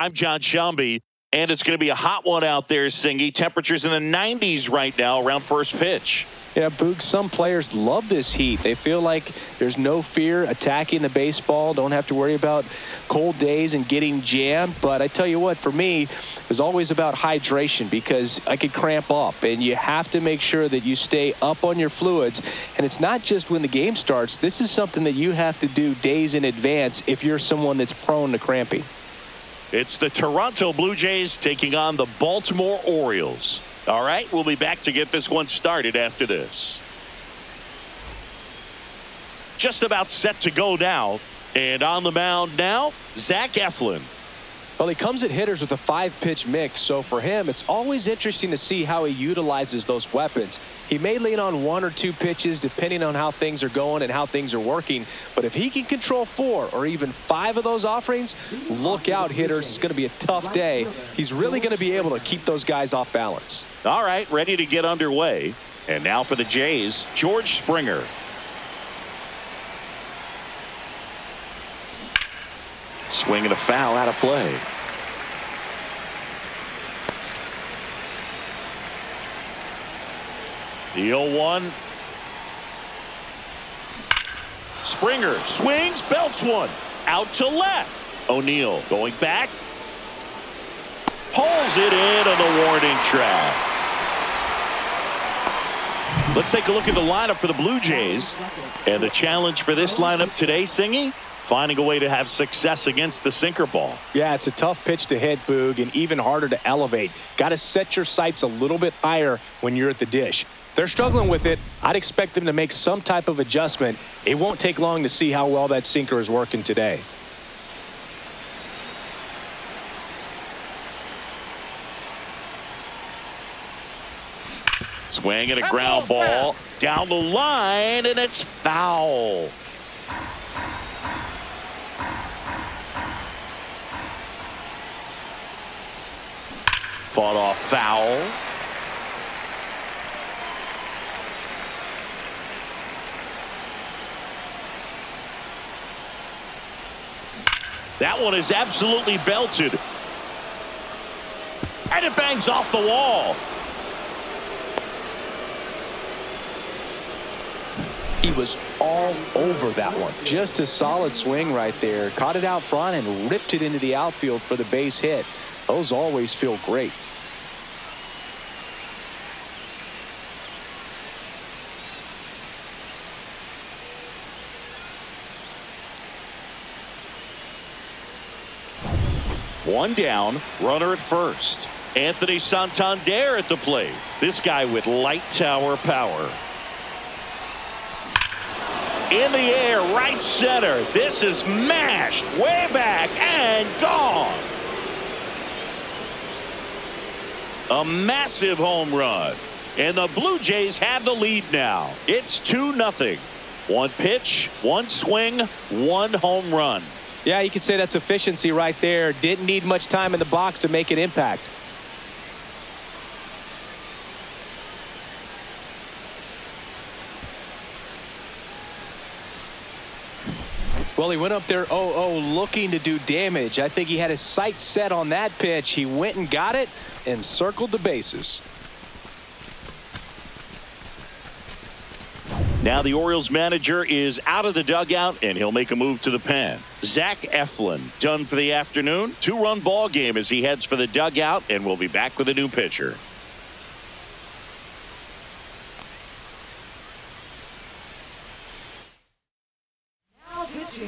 I'm John Shelby, and it's going to be a hot one out there, Singy. Temperatures in the 90s right now around first pitch. Yeah, Boog, some players love this heat. They feel like there's no fear attacking the baseball. Don't have to worry about cold days and getting jammed. But I tell you what, for me, it was always about hydration because I could cramp up. And you have to make sure that you stay up on your fluids. And it's not just when the game starts. This is something that you have to do days in advance if you're someone that's prone to cramping. It's the Toronto Blue Jays taking on the Baltimore Orioles. All right, we'll be back to get this one started after this. Just about set to go now. And on the mound now, Zach Eflin. Well, he comes at hitters with a 5-pitch mix, so for him, it's always interesting to see how he utilizes those weapons. He may lean on 1 or 2 pitches depending on how things are going and how things are working, but if he can control 4 or even 5 of those offerings, look out, hitters. It's going to be a tough day. He's really going to be able to keep those guys off balance. All right, ready to get underway. And now for the Jays, George Springer. Swing and a foul out of play. The 0-1. Springer swings, belts one. Out to left. O'Neill going back. Pulls it in on the warning track. Let's take a look at the lineup for the Blue Jays. And the challenge for this lineup today, Singy? Finding a way to have success against the sinker ball. Yeah, it's a tough pitch to hit, Boog, and even harder to elevate. Got to set your sights a little bit higher when you're at the dish. They're struggling with it. I'd expect them to make some type of adjustment. It won't take long to see how well that sinker is working today. Swing and a ground ball down the line, and it's foul. Fought off foul. That one is absolutely belted. And it bangs off the wall. He was all over that one. Just a solid swing right there. Caught it out front and ripped it into the outfield for the base hit. Those always feel great. One down, runner at first. Anthony Santander at the plate. This guy with light tower power. In the air, right center. This is mashed way back and gone. A massive home run. And the Blue Jays have the lead now. It's 2-0. One pitch, one swing, one home run. Yeah, you could say that's efficiency right there. Didn't need much time in the box to make an impact. Well, he went up there 0-0 looking to do damage. I think he had his sights set on that pitch. He went and got it and circled the bases. Now the Orioles manager is out of the dugout, and he'll make a move to the pen. Zach Eflin done for the afternoon. 2-run ball game as he heads for the dugout, and we'll be back with a new pitcher.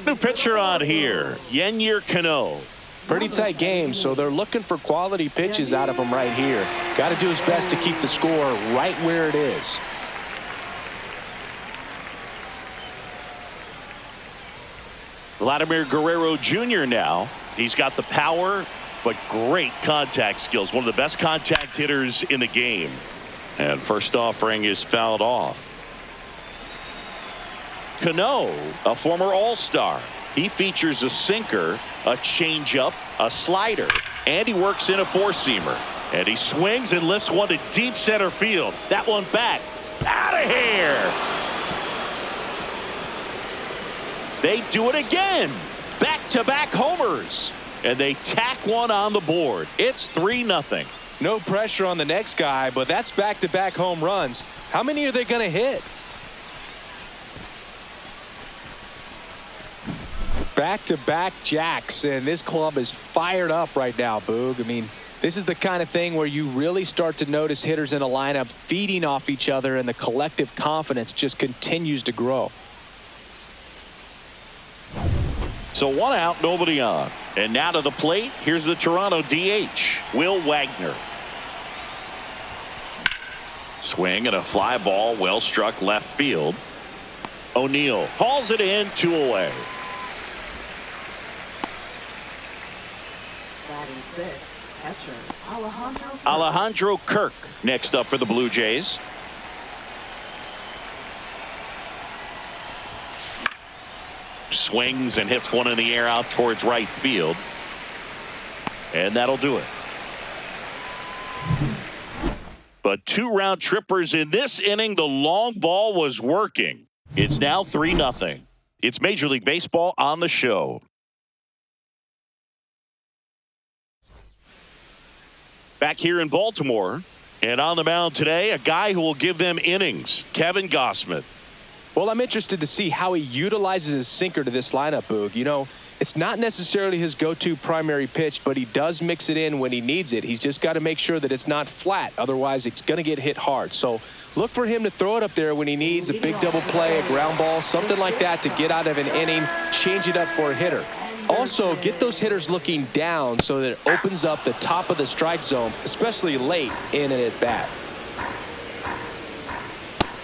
New pitcher on here, Yennier Cano. Pretty tight game, so they're looking for quality pitches out of him right here. Got to do his best to keep the score right where it is. Vladimir Guerrero Jr. now. He's got the power, but great contact skills. One of the best contact hitters in the game. And first offering is fouled off. Cano, a former All-Star. He features a sinker, a changeup, a slider, and he works in a four-seamer. And he swings and lifts one to deep center field. That one back. Out of here. They do it again. Back-to-back homers. and they tack one on the board. It's 3-0. No pressure on the next guy, but that's back-to-back home runs. How many are they going to hit? Back-to-back jacks, and this club is fired up right now, Boog. I mean, this is the kind of thing where you really start to notice hitters in a lineup feeding off each other, and the collective confidence just continues to grow. So 1 out, nobody on. And now to the plate, here's the Toronto DH, Will Wagner. Swing and a fly ball, well struck left field. O'Neill hauls it in, 2 away. Batting sixth, catcher Alejandro Kirk next up for the Blue Jays. Swings and hits one in the air out towards right field. And that'll do it. But 2 round trippers in this inning. The long ball was working. It's now 3-0. It's Major League Baseball on the show. Back here in Baltimore, and on the mound today, a guy who will give them innings, Kevin Gausman. Well, I'm interested to see how he utilizes his sinker to this lineup, Boog. You know, it's not necessarily his go-to primary pitch, but he does mix it in when he needs it. He's just got to make sure that it's not flat. Otherwise, it's going to get hit hard. So look for him to throw it up there when he needs a big double play, a ground ball, something like that to get out of an inning, change it up for a hitter. Also, get those hitters looking down so that it opens up the top of the strike zone, especially late in an at-bat.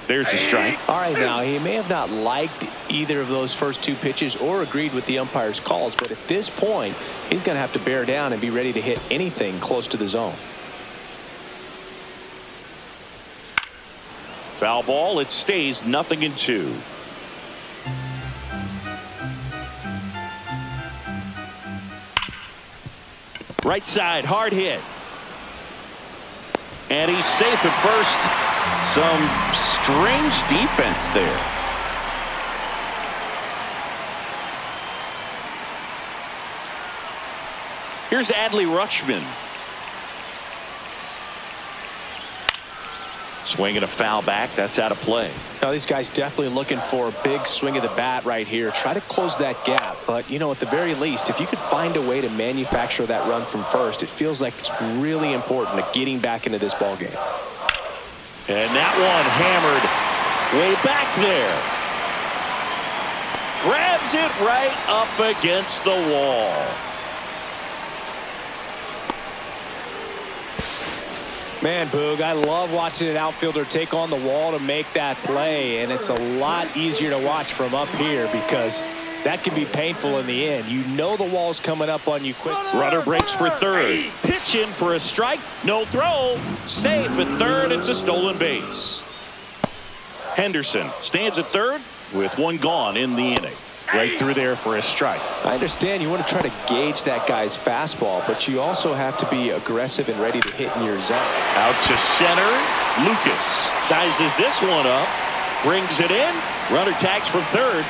There's the strike. All right, now, he may have not liked either of those first 2 pitches or agreed with the umpire's calls, but at this point, he's going to have to bear down and be ready to hit anything close to the zone. Foul ball. It stays 0-2. Right side, hard hit. And he's safe at first. Some strange defense there. Here's Adley Rutschman. Swinging a foul back. That's out of play. Now, these guys definitely looking for a big swing of the bat right here. Try to close that gap. But, you know, at the very least, if you could find a way to manufacture that run from first, it feels like it's really important to getting back into this ball game. And that one hammered way back there. Grabs it right up against the wall. Man, Boog, I love watching an outfielder take on the wall to make that play, and it's a lot easier to watch from up here because that can be painful in the end. You know the wall's coming up on you quick. Runner breaks for third. Pitch in for a strike. No throw. Safe at third. It's a stolen base. Henderson stands at third with 1 gone in the inning. Right through there for a strike. I understand you want to try to gauge that guy's fastball, but you also have to be aggressive and ready to hit in your zone. Out to center. Lucas sizes this one up. Brings it in. Runner tags from third.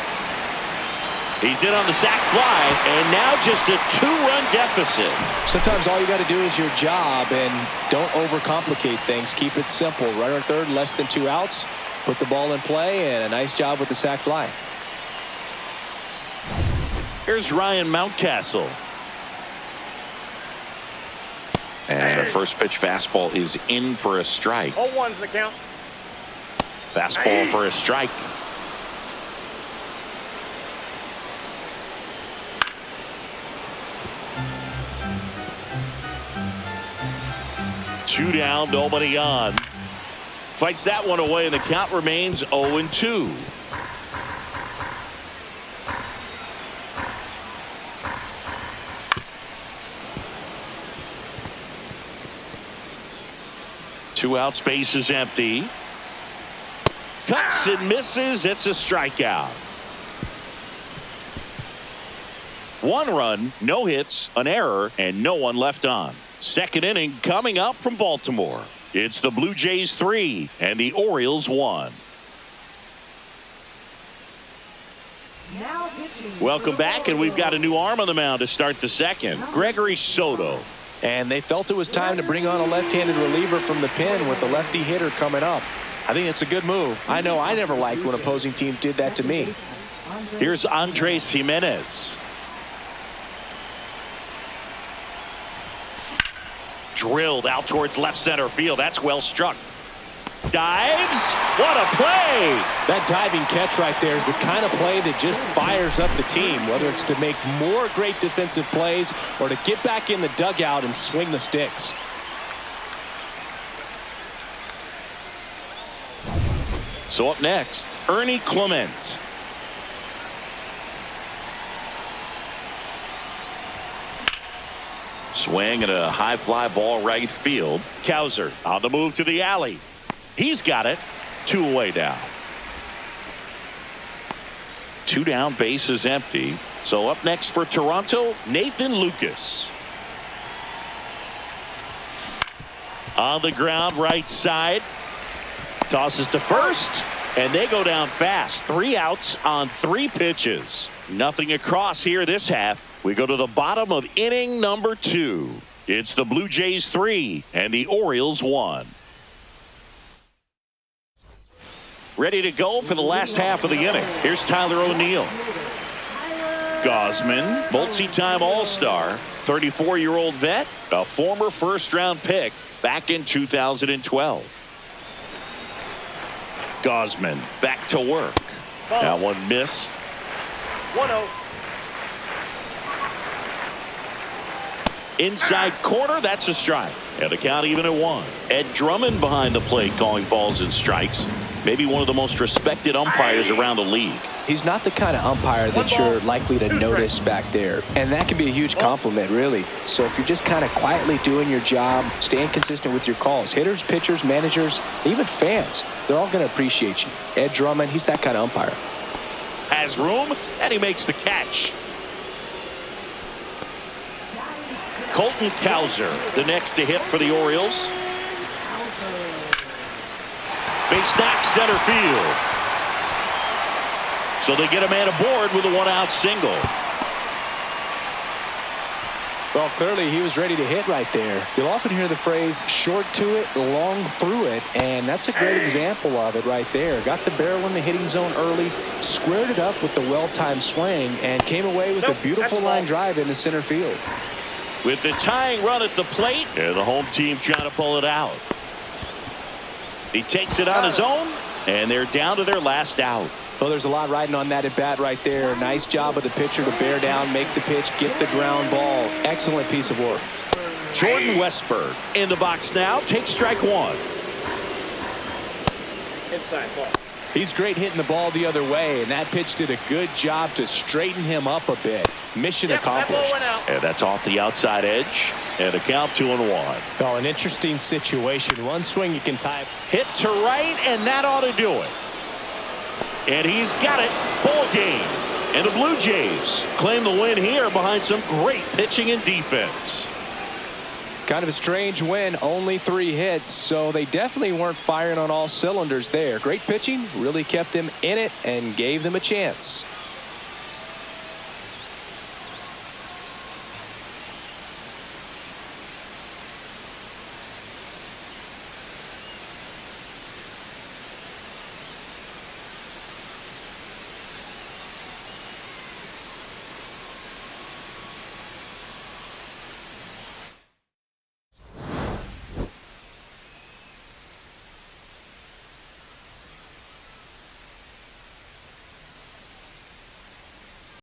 He's in on the sac fly, and now just a 2-run deficit. Sometimes all you got to do is your job, and don't overcomplicate things. Keep it simple. Runner at third, less than 2 outs. Put the ball in play, and a nice job with the sac fly. Here's Ryan Mountcastle. And the first pitch fastball is in for a strike. 0-1's the count. Fastball for a strike. Two down, nobody on. Fights that one away, and the count remains 0-2. Two outs, base is empty. Cuts and misses. It's a strikeout. 1 run, no hits, an error, and no one left on. Second inning coming up from Baltimore. It's the Blue Jays 3 and the Orioles 1. Now pitching Welcome back, and we've got a new arm on the mound to start the second. Gregory Soto. And they felt it was time to bring on a left-handed reliever from the pen with the lefty hitter coming up. I think it's a good move. I know I never liked when opposing teams did that to me. Here's Andres Jimenez. Drilled out towards left center field. That's well struck. Dives. What a play. That diving catch right there is the kind of play that just fires up the team, whether it's to make more great defensive plays or to get back in the dugout and swing the sticks. So up next, Ernie Clement. Swing and a high fly ball right field. Cowser on the move to the alley. He's got it. 2 away now. 2 down, base is empty. So up next for Toronto, Nathan Lucas. On the ground, right side. Tosses to first, and they go down fast. 3 outs on 3 pitches. Nothing across here this half. We go to the bottom of inning number 2. It's the Blue Jays 3 and the Orioles 1. Ready to go for the last half of the inning. Here's Tyler O'Neill. Gausman, multi-time All-Star, 34-year-old vet, a former first-round pick back in 2012. Gausman back to work. That one missed. 1-0. Inside corner, that's a strike. And the count even at 1. Ed Drummond behind the plate calling balls and strikes. Maybe one of the most respected umpires around the league. He's not the kind of umpire that you're likely to notice back there. And that can be a huge compliment, really. So if you're just kind of quietly doing your job, staying consistent with your calls, hitters, pitchers, managers, even fans, they're all going to appreciate you. Ed Drummond, he's that kind of umpire. Has room, and he makes the catch. Colton Cowser, the next to hit for the Orioles. Big stack center field. So they get a man aboard with a 1-out single. Well, clearly he was ready to hit right there. You'll often hear the phrase short to it, long through it, and that's a great example of it right there. Got the barrel in the hitting zone early, squared it up with the well-timed swing, and came away with a beautiful line drive into center field. With the tying run at the plate, and the home team trying to pull it out. He takes it on his own, and they're down to their last out. Well, there's a lot riding on that at bat right there. Nice job of the pitcher to bear down, make the pitch, get the ground ball. Excellent piece of work. Jordan Westburg in the box now. Takes strike 1. Inside ball. He's great hitting the ball the other way, and that pitch did a good job to straighten him up a bit. Mission accomplished. And that's off the outside edge. And a count 2-1. Oh, an interesting situation. One swing you can tie. Hit to right, and that ought to do it. And he's got it. Ball game. And the Blue Jays claim the win here behind some great pitching and defense. Kind of a strange win, only 3 hits, so they definitely weren't firing on all cylinders there. Great pitching, really kept them in it and gave them a chance.